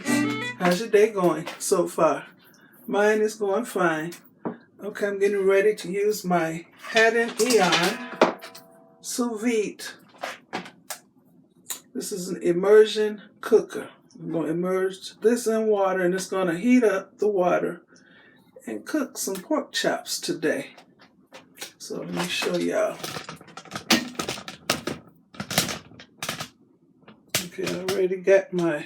everybody. How's your day going so far? Mine is going fine. Okay, I'm getting ready to use my HadinEEon Sous Vide. This is an immersion cooker. I'm going to immerse this in water, and it's going to heat up the water and cook some pork chops today. So let me show y'all. Okay, I already got my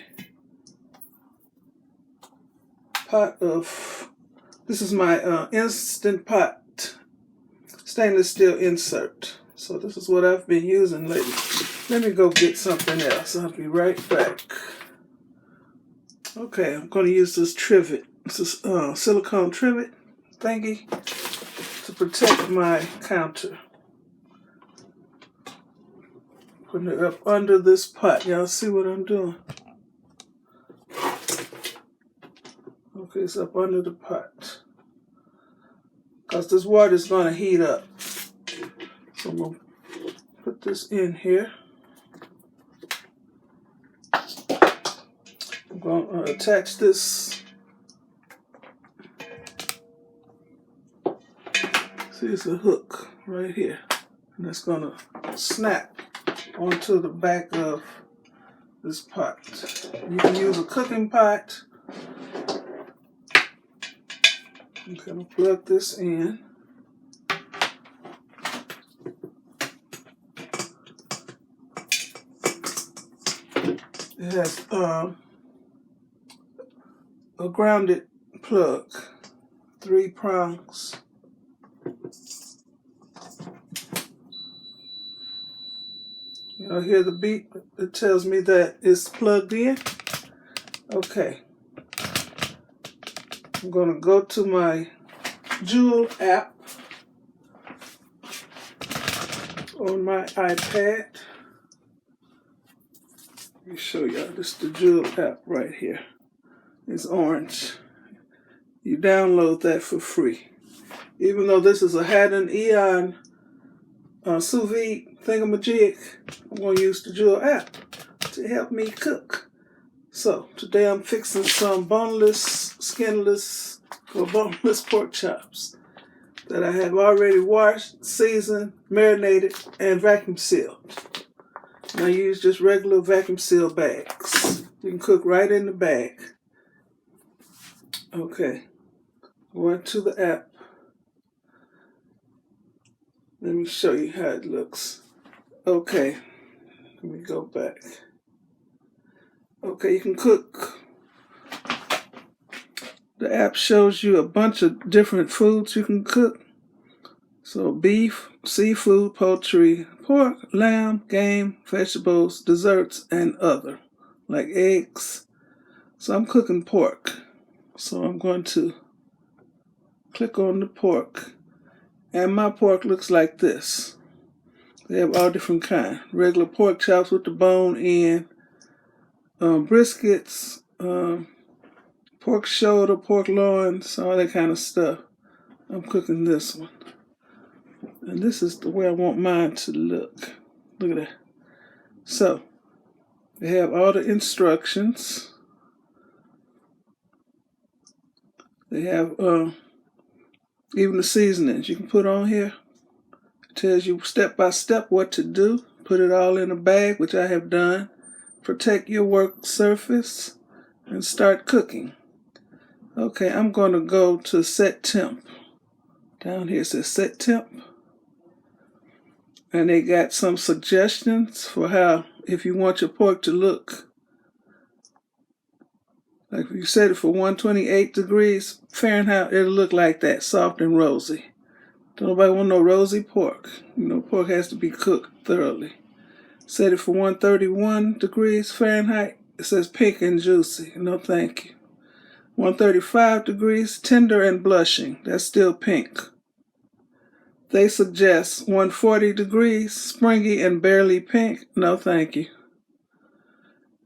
pot of, this is my Instant Pot stainless steel insert. So this is what I've been using lately. Let me go get something else. I'll be right back. Okay, I'm going to use this trivet. This is silicone trivet thingy to protect my counter. Putting it up under this pot. Y'all see what I'm doing? Okay, it's up under the pot. Because this water is going to heat up. So I'm going to put this in here. I'm going to attach this. See, it's a hook right here. And it's going to snap onto the back of this pot. You can use a cooking pot. I'm going to plug this in. It has a grounded plug, 3 prongs. You hear the beep? It tells me that it's plugged in. Okay. I'm going to go to my Jewel app on my iPad. Let me show y'all. This is the Jewel app right here. It's orange. You download that for free. Even though this is a HadinEEon Sous Vide thingamajig, I'm going to use the Jewel app to help me cook. So today I'm fixing some boneless, skinless, or boneless pork chops that I have already washed, seasoned, marinated, and vacuum sealed. And I use just regular vacuum seal bags. You can cook right in the bag. Okay, going to the app. Let me show you how it looks. Okay, let me go back. Okay, you can cook. The app shows you a bunch of different foods you can cook. So beef, seafood, poultry, pork, lamb, game, vegetables, desserts, and other, like eggs. So I'm cooking pork. So I'm going to click on the pork. And my pork looks like this. They have all different kinds. Regular pork chops with the bone in, briskets, pork shoulder, pork loins, all that kind of stuff. I'm cooking this one. And this is the way I want mine to look. Look at that. So, they have all the instructions. They have even the seasonings you can put on here. It tells you step by step what to do. Put it all in a bag, which I have done. Protect your work surface and start cooking. Okay, I'm going to go to set temp. Down here it says set temp. And they got some suggestions for how, if you want your pork to look. Like if you set it for 128 degrees Fahrenheit, it'll look like that, soft and rosy. Don't nobody want no rosy pork. You know, pork has to be cooked thoroughly. Set it for 131 degrees Fahrenheit. It says pink and juicy. No, thank you. 135 degrees, tender and blushing. That's still pink. They suggest 140 degrees, springy and barely pink. No, thank you.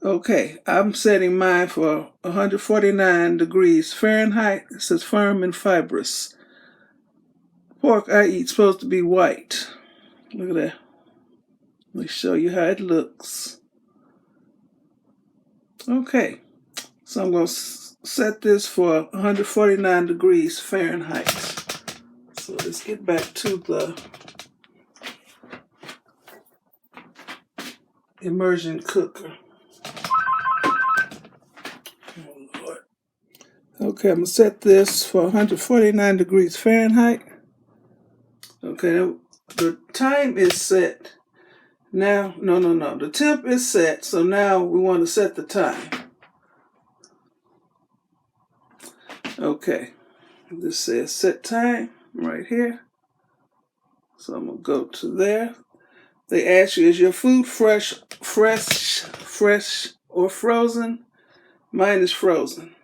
Okay, I'm setting mine for 149 degrees Fahrenheit. It says firm and fibrous. Pork I eat supposed to be white. Look at that. Let me show you how it looks. Okay, So I'm going to set this for 149 degrees Fahrenheit. So let's get back to the immersion cooker. Oh Lord. Okay, I'm going to set this for 149 degrees Fahrenheit. Okay, the time is set. Now, no. The temp is set, so now we want to set the time. Okay, this says set time right here. So I'm going to go to there. They ask you, is your food fresh, or frozen? Mine is frozen.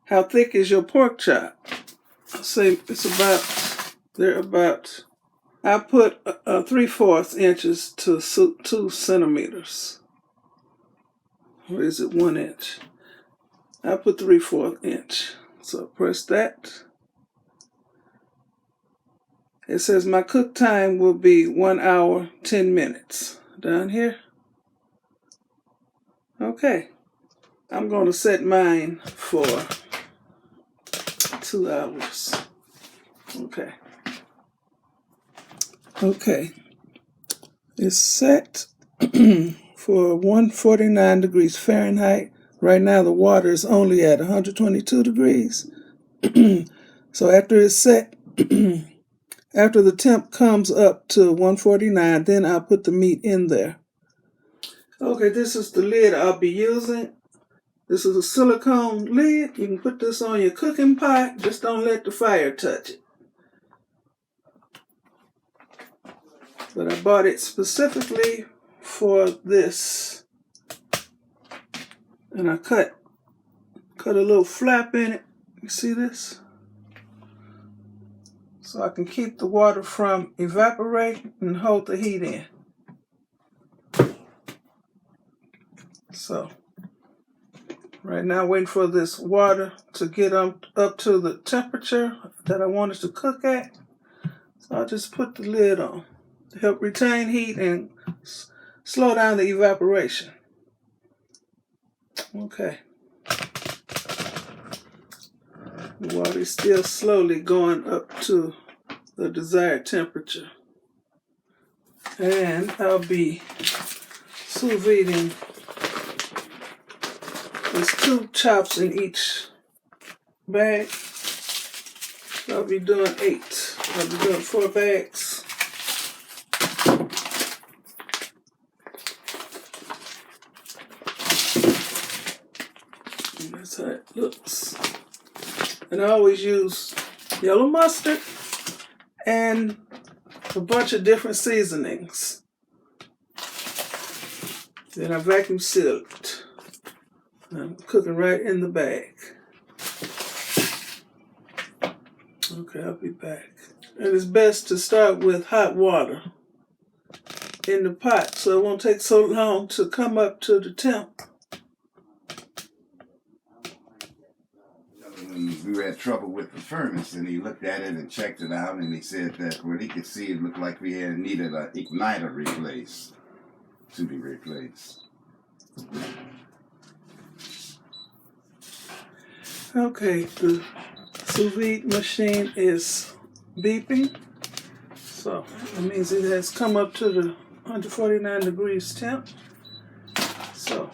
How thick is your pork chop? I'll say they're about, I put 3/4 inches to 2 centimeters. Or is it 1 inch? I put 3/4 inch. So press that. It says my cook time will be 1 hour, 10 minutes. Down here. Okay. I'm going to set mine for 2 hours. Okay. Okay. It's set for 149 degrees Fahrenheit. Right now the water is only at 122 degrees. So after it's set, after the temp comes up to 149, then I'll put the meat in there. Okay, this is the lid I'll be using. This is a silicone lid. You can put this on your cooking pot. Just don't let the fire touch it. But I bought it specifically for this. And I cut a little flap in it. You see this? So I can keep the water from evaporating and hold the heat in. So right now, waiting for this water to get up to the temperature that I want it to cook at. So I'll just put the lid on to help retain heat and slow down the evaporation. Okay. The water is still slowly going up to the desired temperature. And I'll be sous videing. There's 2 chops in each bag. I'll be doing 8. I'll be doing 4 bags. And that's how it looks. And I always use yellow mustard and a bunch of different seasonings. Then I vacuum seal it. I'm cooking right in the bag. Okay, I'll be back. And it's best to start with hot water in the pot so it won't take so long to come up to the temp. We were had trouble with the furnace, and he looked at it and checked it out, and he said that what he could see, it looked like we needed an igniter to be replaced. Okay, the sous vide machine is beeping, so that means it has come up to the 149 degrees temp. So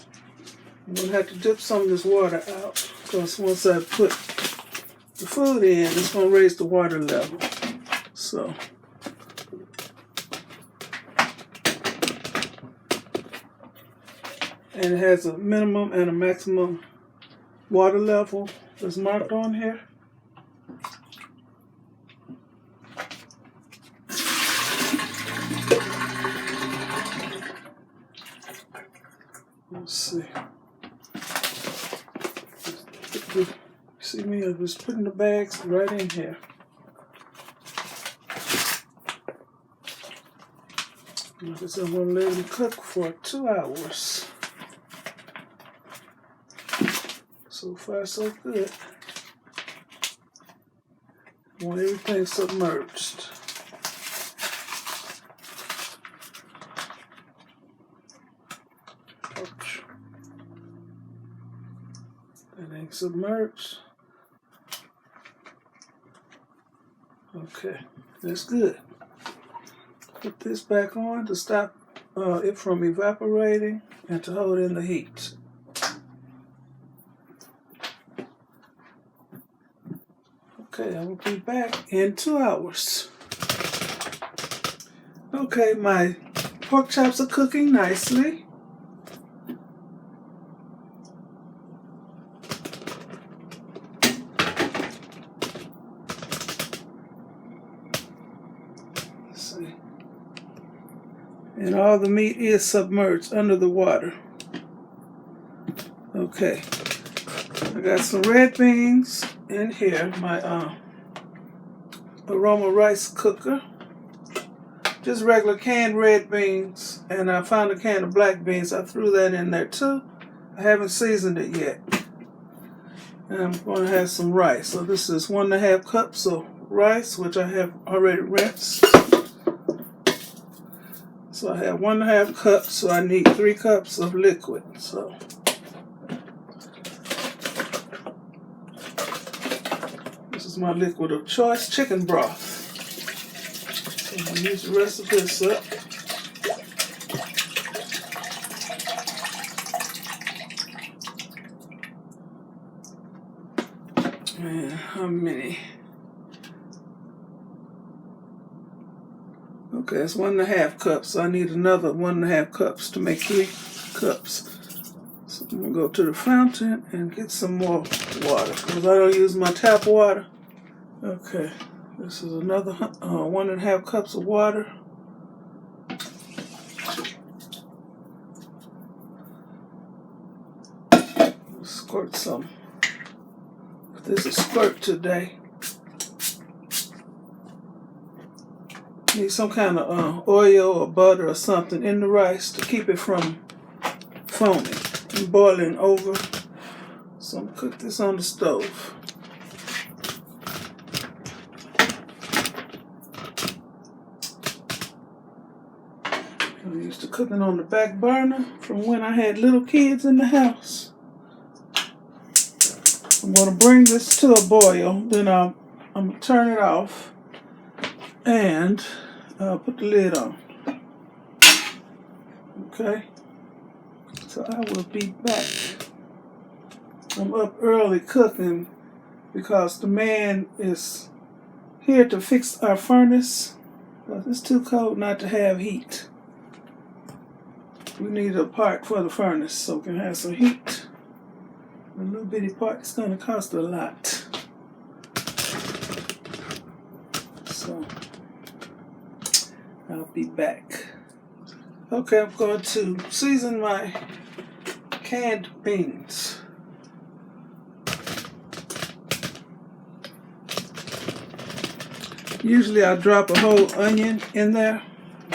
I'm going to have to dip some of this water out, because once I put the food in, it's going to raise the water level. So and it has a minimum and a maximum water level that's marked on here. Let's see. See me? I was putting the bags right in here. Like I said, I'm going to let them cook for 2 hours. So far, so good. I want everything submerged. Ouch. submerged. Okay, that's good. Put this back on to stop it from evaporating and to hold in the heat. Okay, I will be back in 2 hours. Okay, my pork chops are cooking nicely. Let's see. And all the meat is submerged under the water. Okay, I got some red beans in here, my aroma rice cooker. Just regular canned red beans, and I found a can of black beans. I threw that in there too. I haven't seasoned it yet. And I'm going to have some rice. So this is 1.5 cups of rice, which I have already rinsed. So I have 1.5 cups, so I need 3 cups of liquid. So this is my liquid of choice, chicken broth. So I'm going to use the rest of this up. And how many? Okay, it's 1.5 cups. So I need another 1.5 cups to make 3 cups. So I'm going to go to the fountain and get some more water because I don't use my tap water. Okay, this is another 1.5 cups of water. Squirt some. This is squirt today. Need some kind of oil or butter or something in the rice to keep it from foaming and boiling over. So I'm going to cook this on the stove. I'm used to cooking on the back burner from when I had little kids in the house. I'm going to bring this to a boil, then I'm going to turn it off and put the lid on. Okay, so I will be back. I'm up early cooking because the man is here to fix our furnace because it's too cold not to have heat. We need a part for the furnace so we can have some heat. A little bitty part is going to cost a lot. So I'll be back. Okay, I'm going to season my canned beans. Usually I drop a whole onion in there,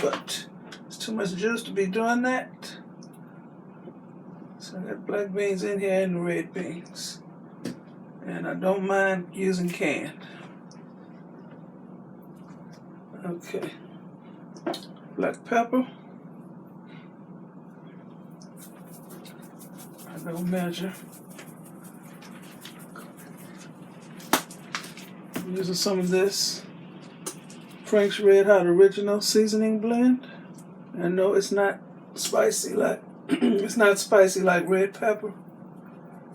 but it's too much juice to be doing that. So I got black beans in here and the red beans. And I don't mind using canned. Okay. Black pepper. I don't measure. I'm using some of this Frank's Red Hot Original Seasoning Blend. I know it's not spicy like it's not spicy like red pepper.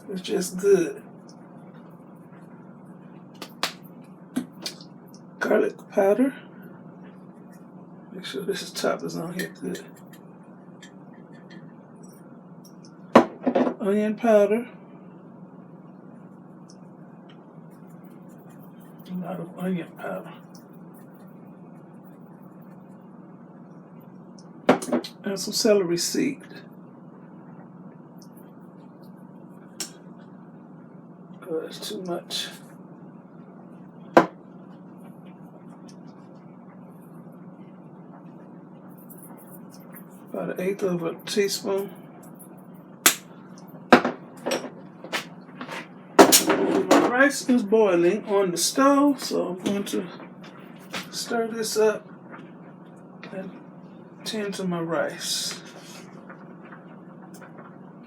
It's just good. Garlic powder. Make sure this top is on here good. Onion powder. A lot of onion powder. And some celery seed. Oh, that's too much. About 1/8 of a teaspoon. My rice is boiling on the stove, so I'm going to stir this up and tend to my rice.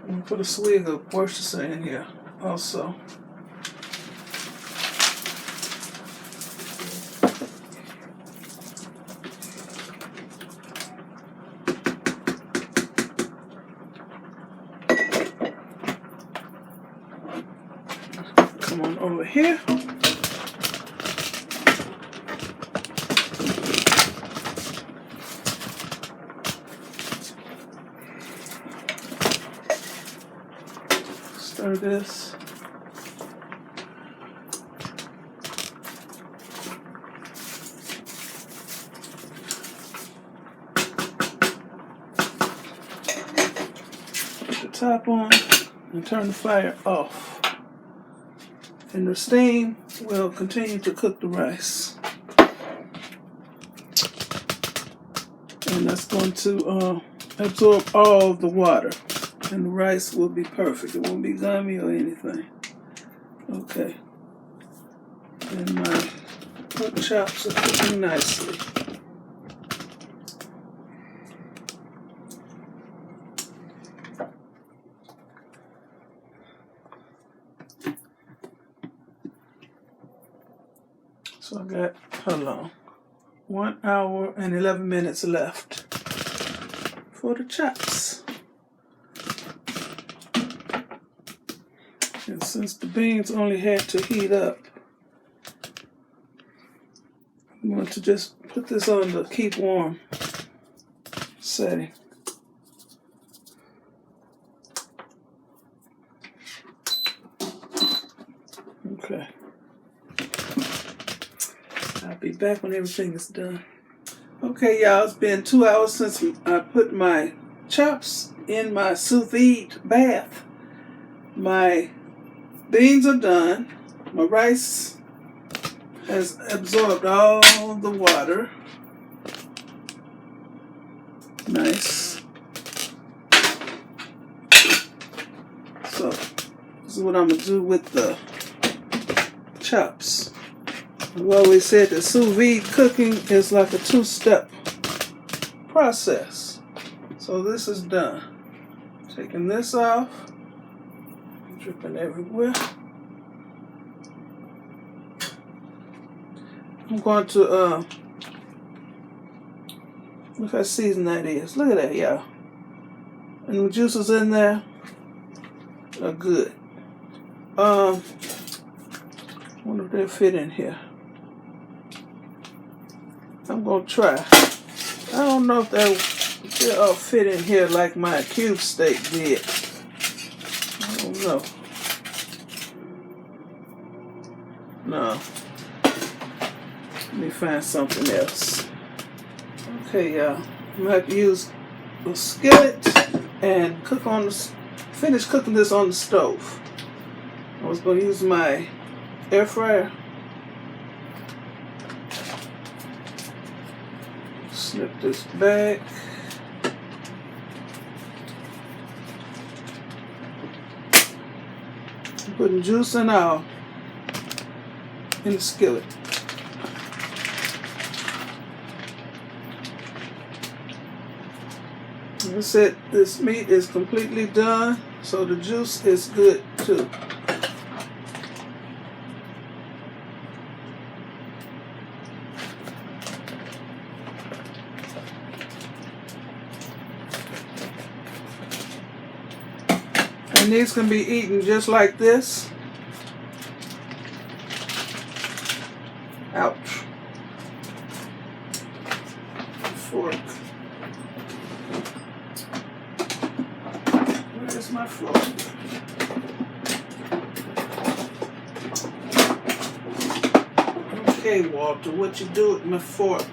I'm going to put a swig of Worcestershire in here also. Come on over here. Stir this. Put the top on and turn the fire off. And the steam will continue to cook the rice. And that's going to absorb all the water. And the rice will be perfect. It won't be gummy or anything. Okay. And my pork chops are cooking nicely. So I got, how long? 1 hour and 11 minutes left for the chops. And since the beans only had to heat up, I'm going to just put this on the keep warm setting. Okay. I'll be back when everything is done. Okay, y'all, it's been 2 hours since I put my chops in my sous vide bath. My beans are done. My rice has absorbed all the water. Nice. So, this is what I'm going to do with the chops. We always said that sous vide cooking is like a 2-step process. So this is done. Taking this off. Dripping everywhere. I'm going to look how seasoned that is. Look at that, y'all. And the juices in there are good. I wonder if they'll fit in here. I'm gonna try. I don't know if they'll all fit in here like my cube steak did. I don't know. No. Let me find something else. Okay, y'all. I'm gonna have to use a skillet and finish cooking this on the stove. I was gonna use my air fryer. Snip this back. I'm putting juice and all in the skillet. Like I said, this meat is completely done, so the juice is good too. And these can be eaten just like this. Ouch. Fork. Where's my fork? Okay, Walter, what you do with my fork?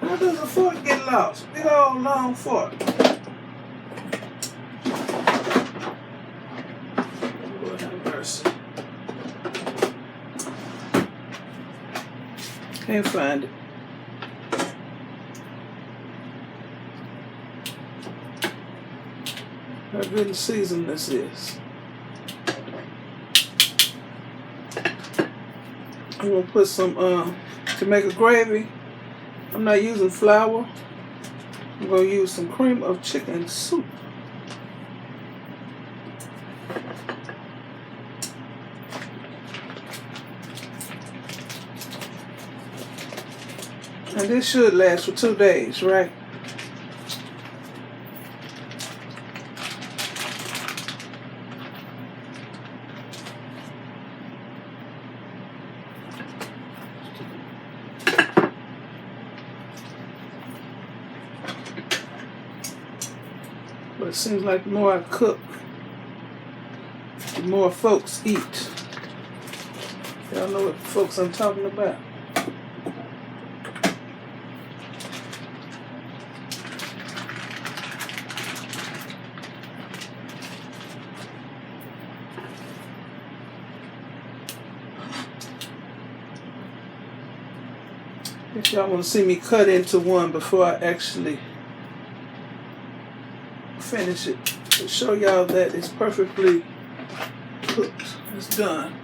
How does a fork get lost? Big old long fork. Lord have mercy. Can't find it. How good seasoned this is. I'm gonna put some to make a gravy. I'm not using flour. I'm gonna use some cream of chicken soup. And this should last for 2 days, right? But it seems like the more I cook, the more folks eat. Y'all know what folks I'm talking about. If y'all want to see me cut into one before I actually finish it, to show y'all that it's perfectly cooked. It's done.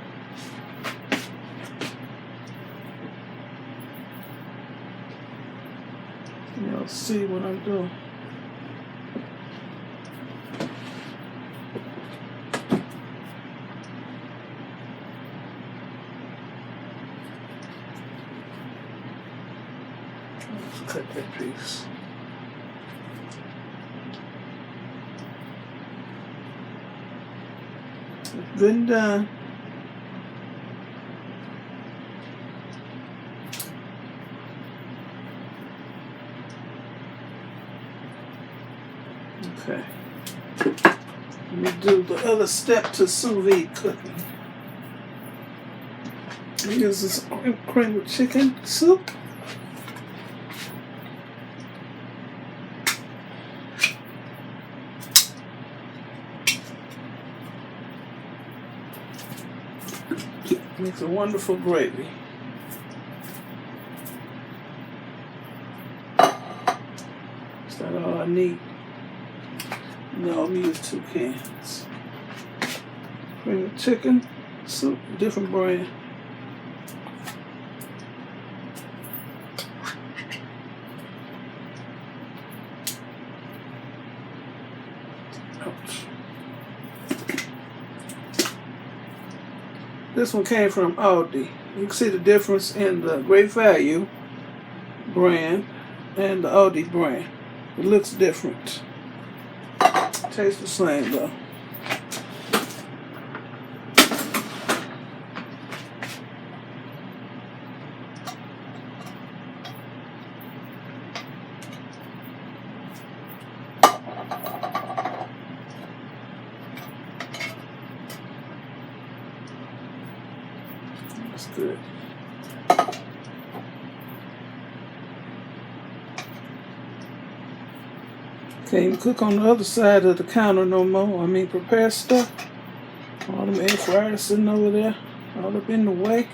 Y'all see what I'm doing. Let's cut that piece. It's good and done. Okay. Let me do the other step to sous vide cooking. I'm using some cream of chicken soup. Makes a wonderful gravy. Is that all I need? No, I'm using 2 cans. Cream of chicken soup, different brand. Ouch. This one came from Aldi. You can see the difference in the Great Value brand and the Aldi brand. It looks different. Tastes the same though. That's good. Can't even cook on the other side of the counter no more. I mean, prepare stuff. All them air fryers sitting over there, all up in the way.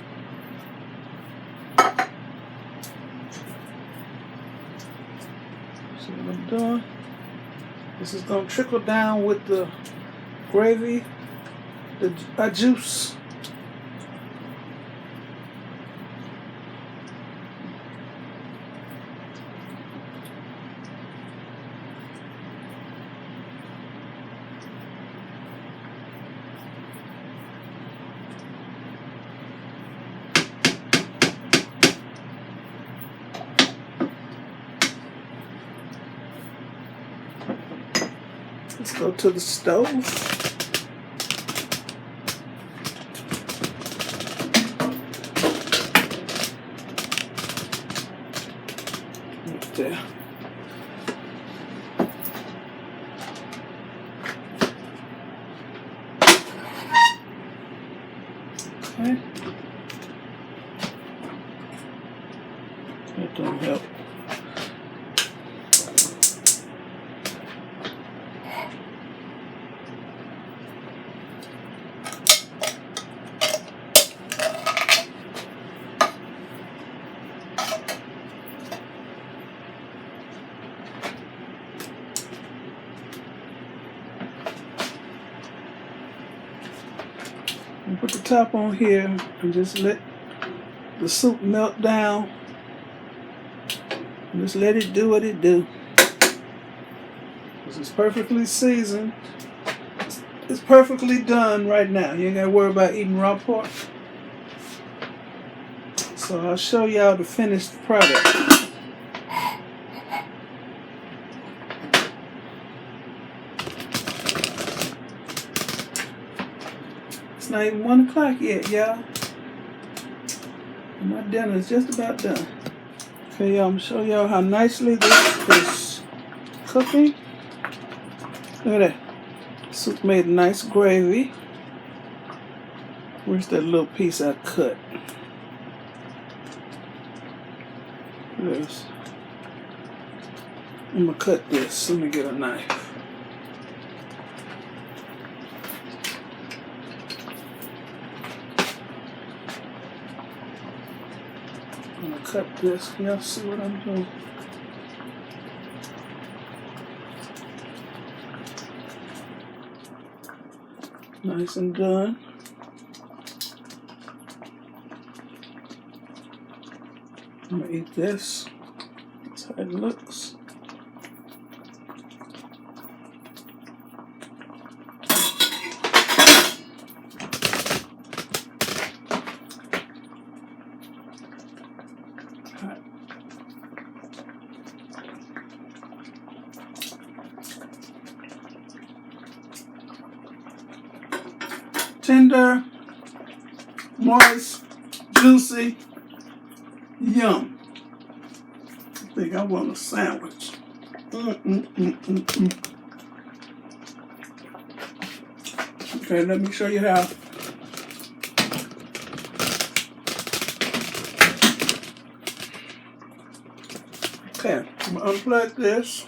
See what I'm doing? This is gonna trickle down with the gravy, the juice. Let's go to the stove. Right there. Okay. That don't help. And put the top on here and just let the soup melt down. Just let it do what it do. This is perfectly seasoned. It's perfectly done right now. You ain't got to worry about eating raw pork. So I'll show y'all the finished product. It's not even 1 o'clock yet, y'all. My dinner is just about done. Okay, y'all, I'm going to show y'all how nicely this is cooking. Look at that. Soup made a nice gravy. Where's that little piece I cut? There's. I'm going to cut this. Let me get a knife. I'm going to cut this. Y'all see what I'm doing? Nice and done. I'm going to eat this. That's how it looks. Tender, moist, juicy, yum. I think I want a sandwich. Okay, let me show you how. Okay, I'm gonna unplug this.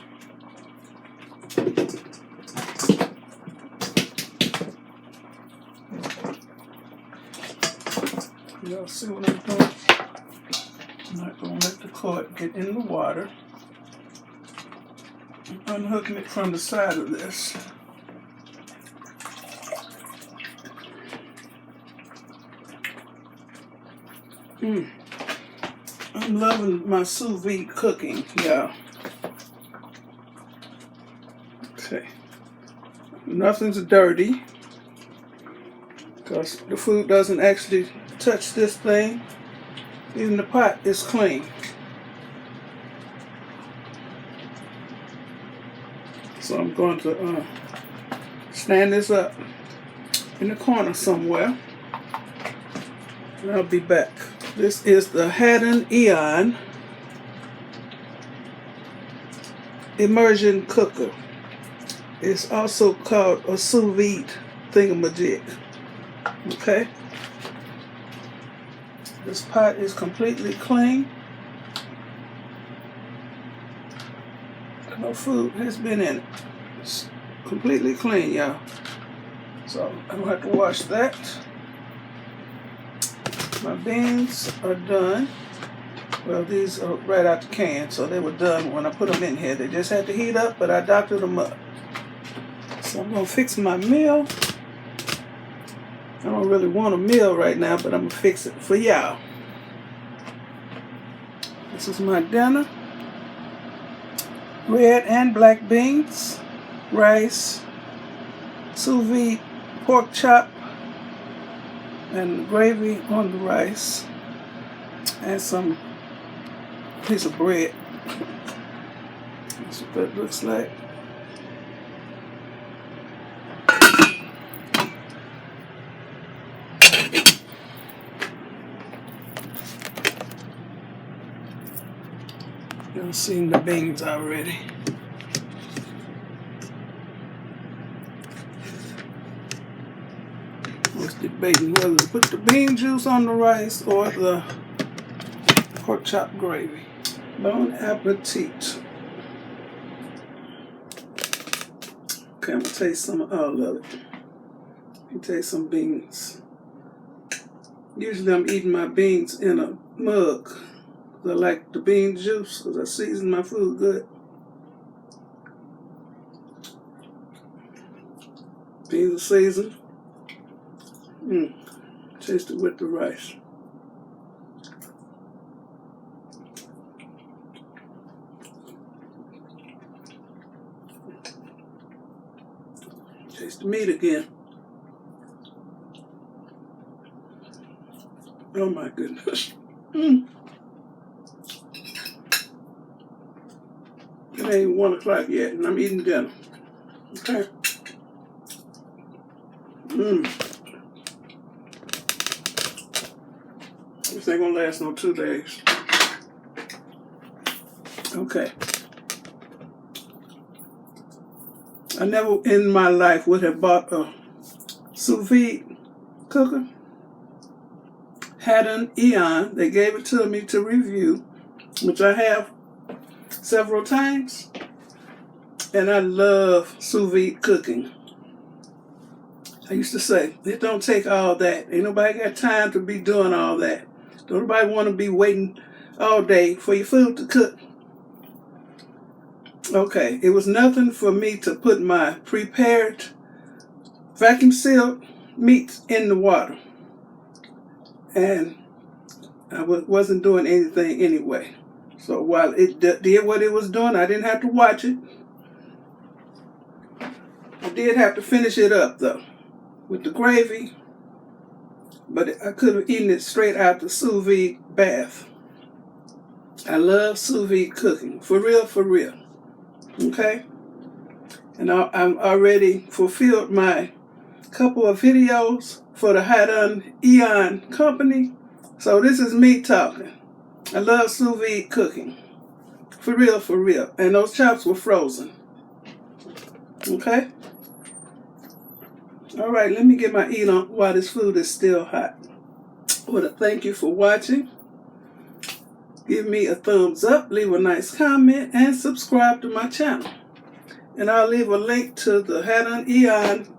Y'all see what I'm doing? I'm not going to let the cord get in the water. I'm unhooking it from the side of this. I'm loving my sous vide cooking, y'all. Okay. Nothing's dirty, because the food doesn't actually touch this thing. Even the pot is clean. So I'm going to stand this up in the corner somewhere, and I'll be back. This is the HadinEEon Immersion cooker. It's also called a sous vide thingamajig. Okay? This pot is completely clean. No food has been in it. It's completely clean, y'all. So I'm going to have to wash that. My beans are done. Well, these are right out the can, so they were done when I put them in here. They just had to heat up, but I doctored them up. So I'm going to fix my meal. I don't really want a meal right now, but I'm going to fix it for y'all. This is my dinner. Red and black beans, rice, sous vide pork chop, and gravy on the rice, and some piece of bread. That's what that looks like. Y'all seen the beans already. I was debating whether to put the bean juice on the rice or the pork chop gravy. Bon appetit. Okay, I'm gonna taste some of all of it. You taste some beans. Usually I'm eating my beans in a mug. I like the bean juice because I season my food good. Beans are seasoned. Taste it with the rice. Taste the meat again. Oh my goodness. It ain't 1 o'clock yet and I'm eating dinner. Okay. This ain't gonna last no 2 days. Okay. I never in my life would have bought a sous vide cooker. HadinEEon, they gave it to me to review, which I have several times. And I love sous vide cooking. I used to say, it don't take all that. Ain't nobody got time to be doing all that. Don't nobody want to be waiting all day for your food to cook. Okay, it was nothing for me to put my prepared vacuum sealed meats in the water. And I wasn't doing anything anyway. So while it did what it was doing, I didn't have to watch it. I did have to finish it up though with the gravy, but I could have eaten it straight out the sous vide bath. I love sous vide cooking, for real, for real. Okay? And I'm already fulfilled my couple of videos for the HadinEEon company. So this is me talking. I love sous vide cooking. For real, for real. And those chops were frozen. Okay? All right, let me get my eat on while this food is still hot. I want to thank you for watching. Give me a thumbs up, leave a nice comment, and subscribe to my channel. And I'll leave a link to the HadinEEon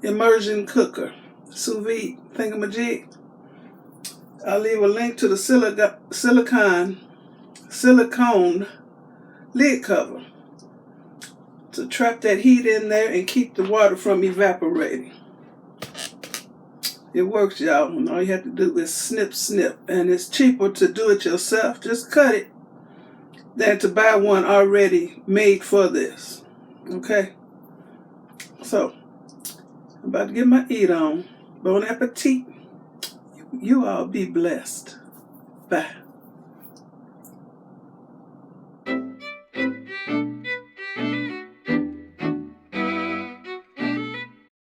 Immersion cooker, sous vide thingamajig. I'll leave a link to the silicone lid cover to trap that heat in there and keep the water from evaporating. It works, y'all, and all you have to do is snip, snip. And it's cheaper to do it yourself, just cut it, than to buy one already made for this. Okay? So, I'm about to get my eat on. Bon appetit. You all be blessed. Bye.